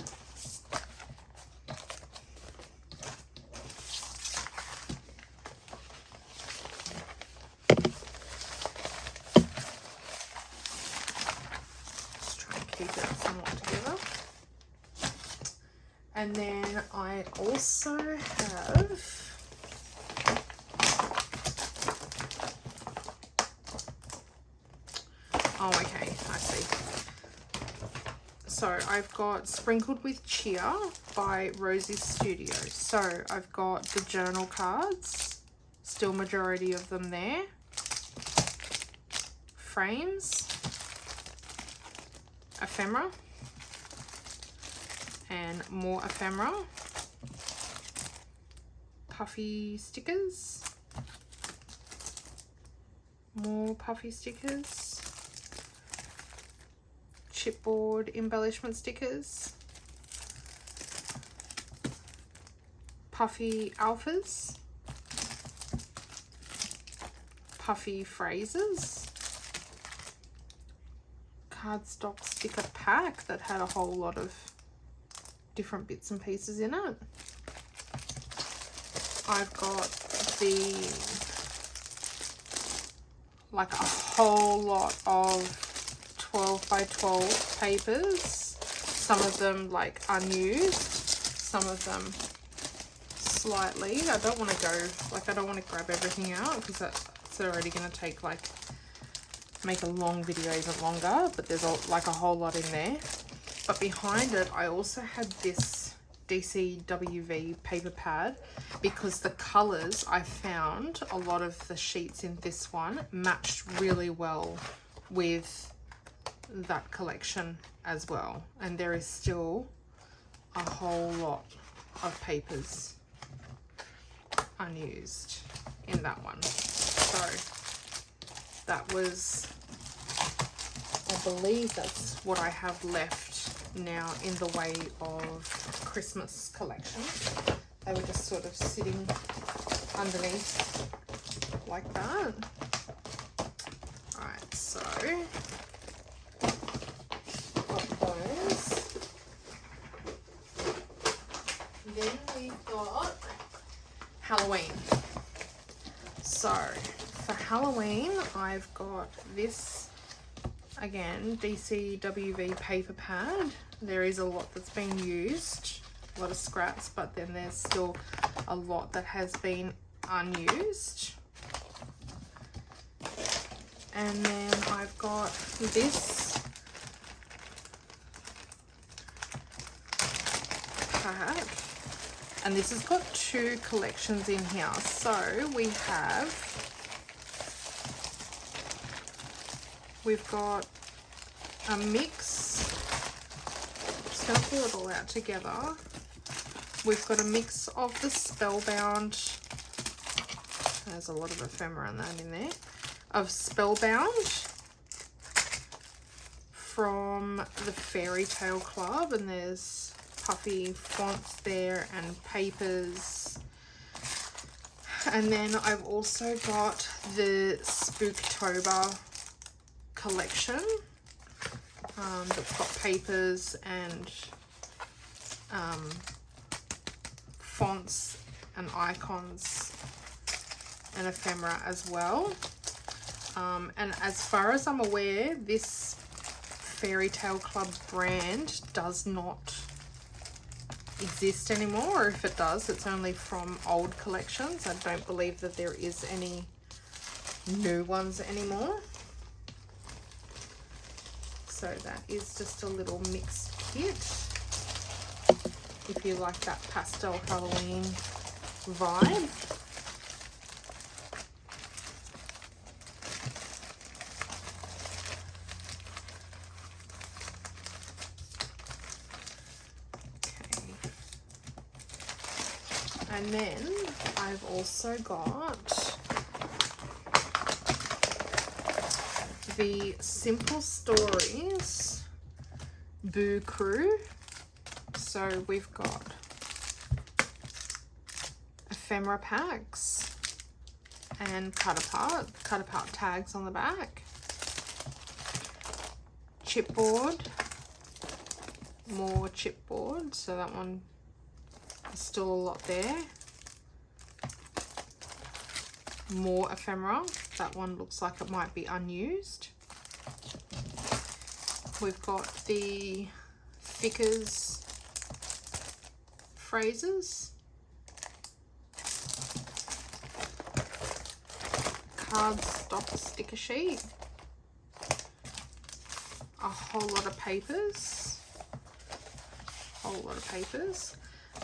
Just try and keep it somewhat together. And then I also have oh, okay, I see. So I've got Sprinkled with Cheer by Rosie's Studio. So I've got the journal cards, still majority of them there. Frames, ephemera, and more ephemera. Puffy stickers, more puffy stickers. Chipboard embellishment stickers, puffy alphas, puffy phrases, cardstock sticker pack that had a whole lot of different bits and pieces in it. I've got like a whole lot of 12 by 12 papers, some of them like unused, some of them slightly. I don't want to go, like I don't want to grab everything out because that's already going to take like, make a long video even longer, but there's like a whole lot in there. But behind it, I also had this DCWV paper pad because the colors I found, a lot of the sheets in this one matched really well with that collection as well, and there is still a whole lot of papers unused in that one. So that was, I believe that's what I have left now in the way of Christmas collection. They were just sort of sitting underneath like that. Alright, so then we've got Halloween. So for Halloween, I've got this, again, DCWV paper pad. There is a lot that's been used, a lot of scraps, but then there's still a lot that has been unused. And then I've got this pack, and this has got 2 collections in here. So we've got a mix. I'm just going to pull it all out together. We've got a mix of the Spellbound. There's a lot of ephemera and that in there. Of Spellbound from the Fairy Tale Club, and there's puffy fonts there and papers. And then I've also got the Spooktober collection that's got papers and fonts and icons and ephemera as well. And as far as I'm aware, this Fairy Tale Club brand does not exist anymore, or if it does, it's only from old collections. I don't believe that there is any new ones anymore. So that is just a little mixed kit, if you like that pastel Halloween vibe. And then I've also got the Simple Stories Boo Crew. So we've got ephemera packs and cut apart tags on the back. Chipboard, more chipboard, so that one, still a lot there. More ephemera. That one looks like it might be unused. We've got the Thickers phrases. Cardstock sticker sheet. A whole lot of papers.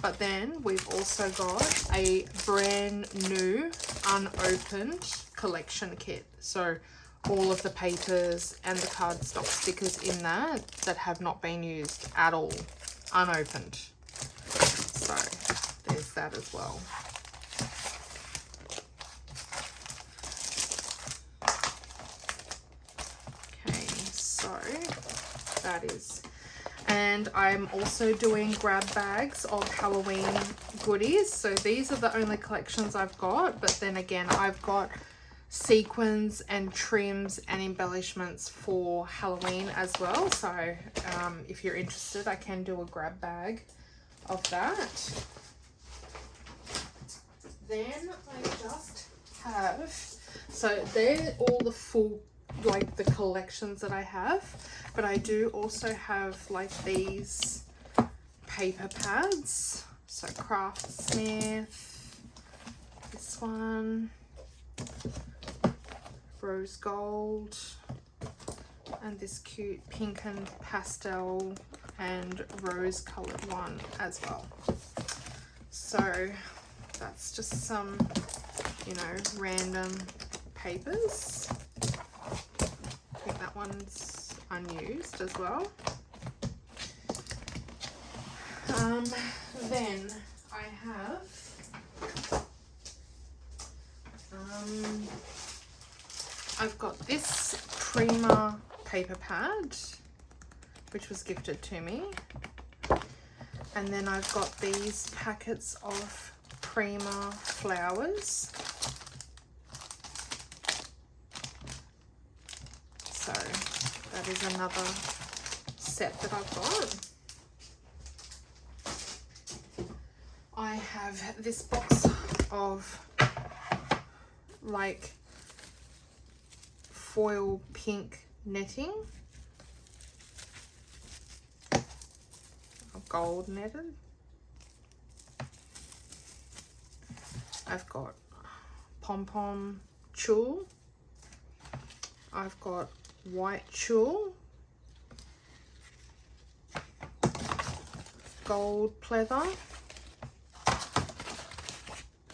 But then we've also got a brand new unopened collection kit. So all of the papers and the cardstock stickers in that have not been used at all, unopened. So there's that as well. Okay, so that is. And I'm also doing grab bags of Halloween goodies. So these are the only collections I've got. But then again, I've got sequins and trims and embellishments for Halloween as well. So if you're interested, I can do a grab bag of that. Then I just have, so they're all the full, like the collections that I have, but I do also have like these paper pads. So Craftsmith, this one, rose gold, and this cute pink and pastel and rose colored one as well. So that's just some, you know, random papers. I think that one's unused as well. Then I have I've got this Prima paper pad, which was gifted to me, and then I've got these packets of Prima flowers. So that is another set that I've got. I have this box of like foil pink netting, gold netted. I've got pom-pom tulle. I've got white tulle, gold pleather,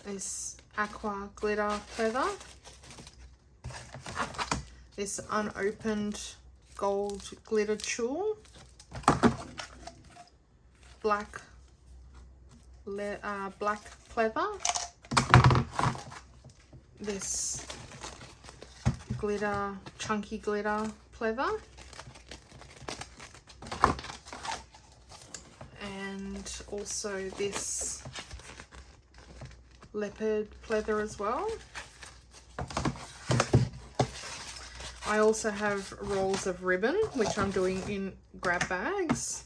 this aqua glitter pleather, this unopened gold glitter tulle, black pleather, this glitter, chunky glitter pleather, and also this leopard pleather as well. I also have rolls of ribbon, which I'm doing in grab bags.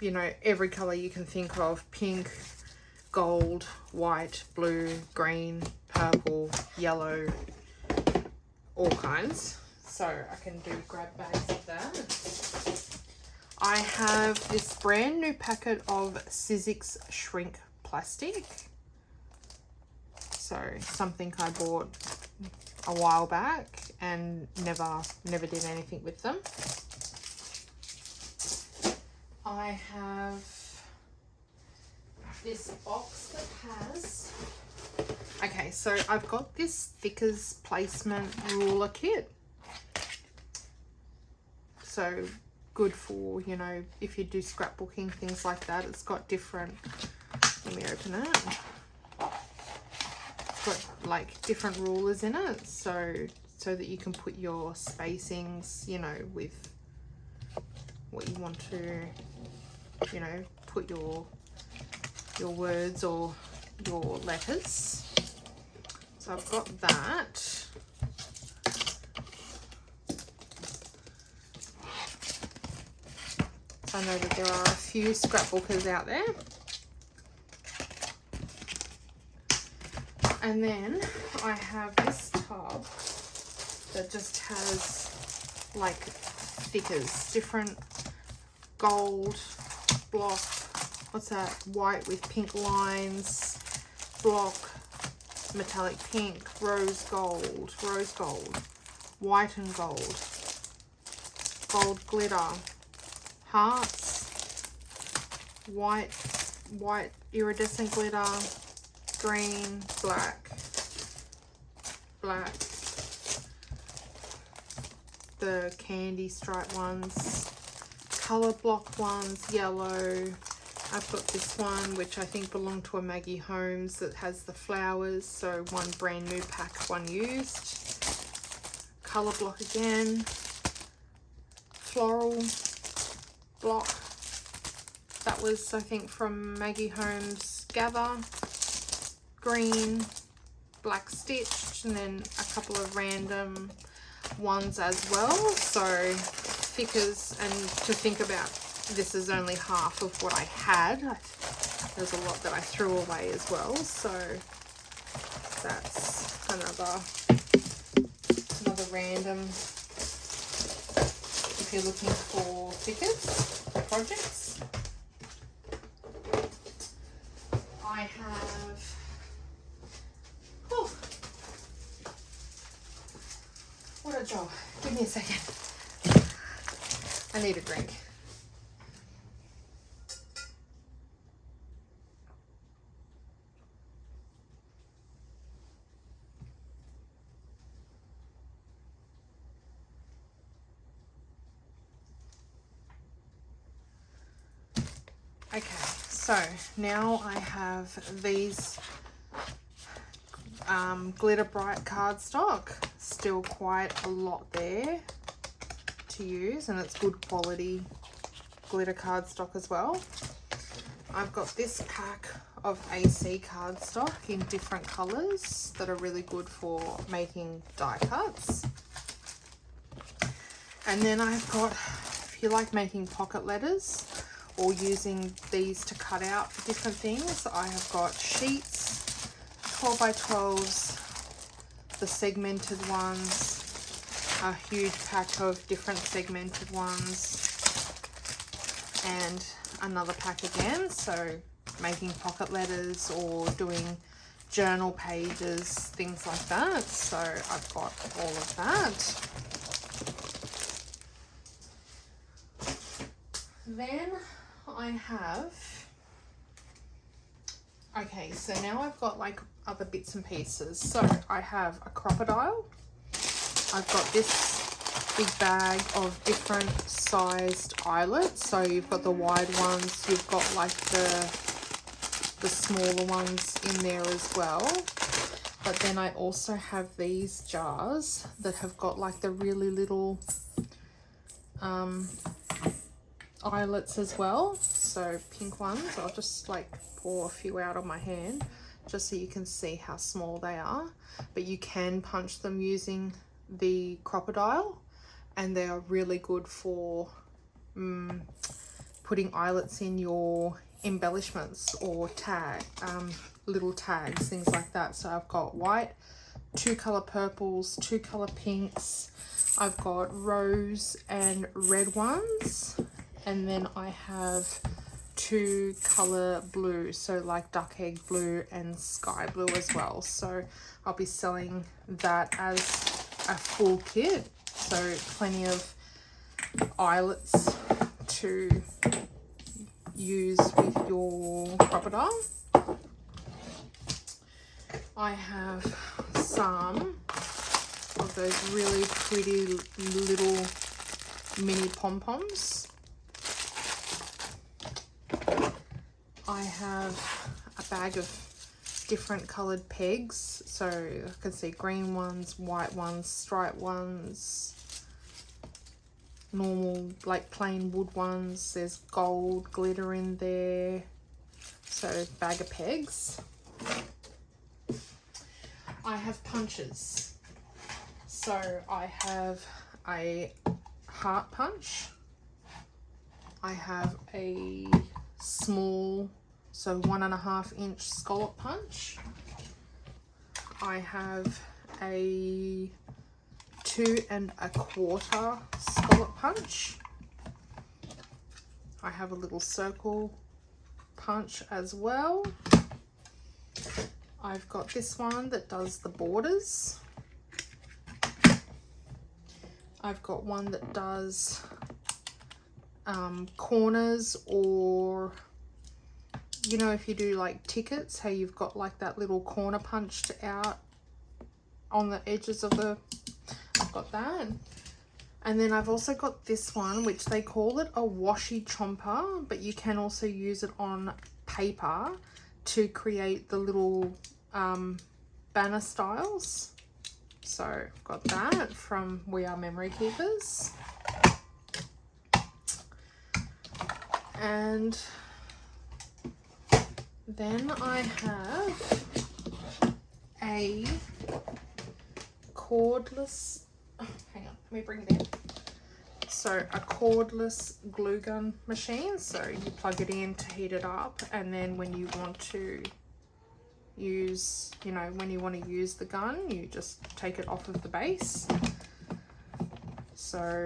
You know, every color you can think of: pink, gold, white, blue, green, purple, yellow, all kinds. So I can do grab bags of that. I have this brand new packet of Sizzix shrink plastic. So something I bought a while back and never did anything with them. I have this box that has, okay, so I've got this Thickers placement ruler kit. So good for, you know, if you do scrapbooking, things like that. It's got different, let me open it. It's got like different rulers in it, so that you can put your spacings, you know, with what you want to, you know, put your words or your letters. So I've got that. So I know that there are a few scrapbookers out there. And then I have this tub that just has like stickers, different gold, block, what's that, white with pink lines, block, metallic pink, rose gold, white and gold, gold glitter, hearts, white iridescent glitter, green, black, the candy stripe ones, color block ones, yellow. I've got this one which I think belonged to a Maggie Holmes that has the flowers, so one brand new pack, one used. Color block again, floral block. That was, I think, from Maggie Holmes Gather. Green, black stitched, and then a couple of random ones as well. So Thickers, and to think about, this is only half of what I had. There's a lot that I threw away as well, so that's another random if you're looking for Thickers projects. I have, oh, what a job. Give me a second. I need a drink. Okay, so now I have these glitter bright cardstock. Still quite a lot there to use, and it's good quality glitter cardstock as well. I've got this pack of AC cardstock in different colors that are really good for making die cuts. And then I've got, if you like making pocket letters or using these to cut out for different things, I have got sheets 12x12s, the segmented ones, a huge pack of different segmented ones, and another pack again, so making pocket letters or doing journal pages, things like that. So I've got all of that. Then I have, okay, so now I've got like other bits and pieces. So I have a crocodile. I've got this big bag of different sized eyelets. So you've got the wide ones, you've got like the smaller ones in there as well. But then I also have these jars that have got like the really little eyelets as well. So pink ones. I'll just like pour a few out on my hand just so you can see how small they are. But you can punch them using the crocodile, and they are really good for putting eyelets in your embellishments or little tags, things like that. So I've got white, 2 color purples, 2 color pinks, I've got rose and red ones, and then I have 2 color blue, so like duck egg blue and sky blue as well. So I'll be selling that as a full kit, so plenty of eyelets to use with your crocodile. I have some of those really pretty little mini pom-poms. I have a bag of different colored pegs, so I can see green ones, white ones, striped ones, normal like plain wood ones. There's gold glitter in there, so bag of pegs. I have punches, so I have a heart punch, I have a small, so 1.5 inch scallop punch, I have a 2 1/4 scallop punch, I have a little circle punch as well. I've got this one that does the borders. I've got one that does corners, or you know, if you do like tickets, how you've got like that little corner punched out on the edges of the, I've got that. And then I've also got this one, which they call it a washi chomper, but you can also use it on paper to create the little banner styles. So I've got that from We Are Memory Keepers. And then I have a cordless, hang on, let me bring it in. So a cordless glue gun machine. So you plug it in to heat it up, and then when you want to use, you know, when you want to use the gun, you just take it off of the base. So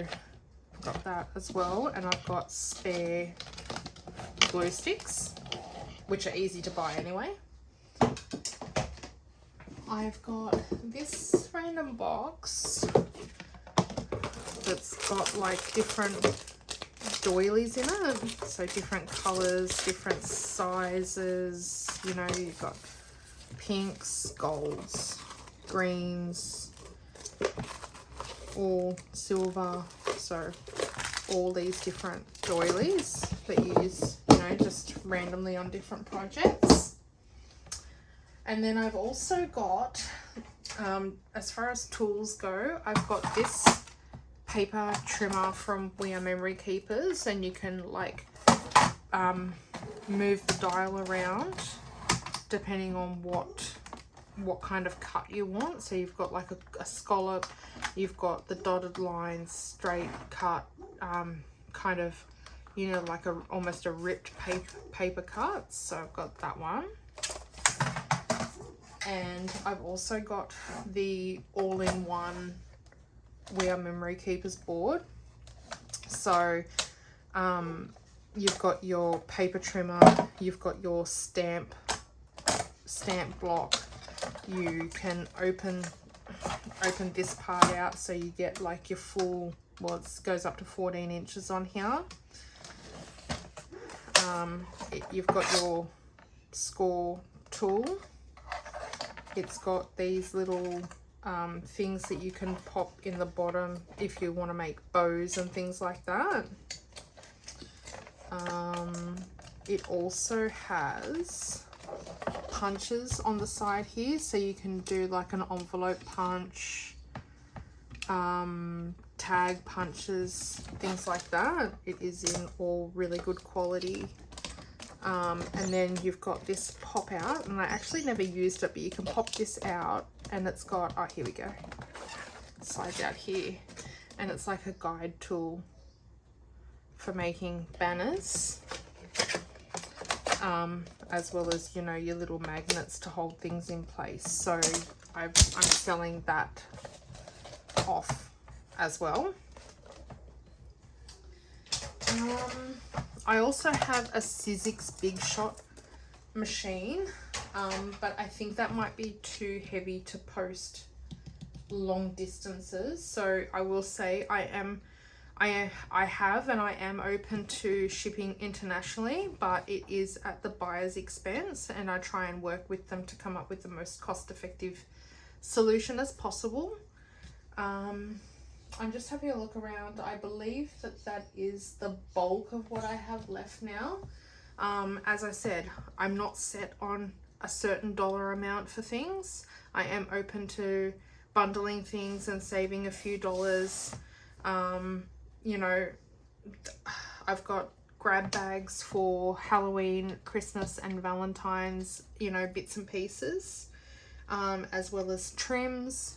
I've got that as well, and I've got spare glue sticks, which are easy to buy anyway. I've got this random box that's got like different doilies in it, so different colors, different sizes, you know, you've got pinks, golds, greens, all silver, so all these different doilies that you use, you know, just randomly on different projects. And then I've also got, as far as tools go, I've got this paper trimmer from We Are Memory Keepers, and you can like move the dial around depending on what kind of cut you want. So you've got like a scallop, you've got the dotted lines, straight cut, kind of, you know, like almost a ripped paper cut. So I've got that one. And I've also got the all-in-one We Are Memory Keepers board. So you've got your paper trimmer, you've got your stamp block. You can open this part out so you get like your full, well, it goes up to 14 inches on here. You've got your score tool. It's got these little things that you can pop in the bottom if you want to make bows and things like that. It also has punches on the side here, so you can do like an envelope punch, tag punches, things like that. It is in all really good quality. And then you've got this pop out, and I actually never used it, but you can pop this out and it's got, oh, here we go, slides out here, and it's like a guide tool for making banners, as well as, you know, your little magnets to hold things in place. So I'm selling that off as well. I also have a Sizzix Big Shot machine, but I think that might be too heavy to post long distances. So I will say I have and I am open to shipping internationally, but it is at the buyer's expense, and I try and work with them to come up with the most cost-effective solution as possible. I'm just having a look around. I believe that is the bulk of what I have left now. As I said, I'm not set on a certain dollar amount for things. I am open to bundling things and saving a few dollars. You know, I've got grab bags for Halloween, Christmas and Valentine's, you know, bits and pieces, as well as trims.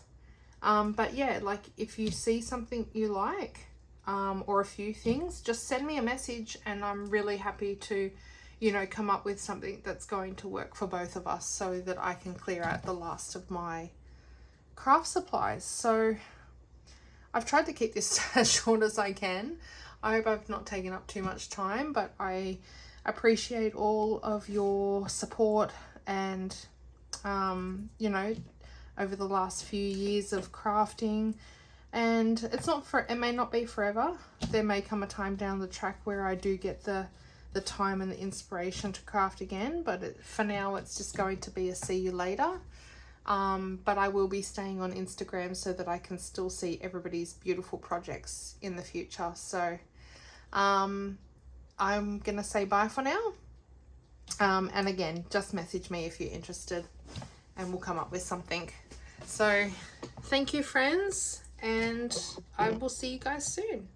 But yeah, like if you see something you like, or a few things, just send me a message, and I'm really happy to, you know, come up with something that's going to work for both of us, so that I can clear out the last of my craft supplies. So I've tried to keep this as short as I can. I hope I've not taken up too much time, but I appreciate all of your support and, you know, over the last few years of crafting. And it may not be forever. There may come a time down the track where I do get the time and the inspiration to craft again, but for now it's just going to be a see you later. But I will be staying on Instagram so that I can still see everybody's beautiful projects in the future. So I'm gonna say bye for now, and again, just message me if you're interested and we'll come up with something. So thank you, friends, and I will see you guys soon.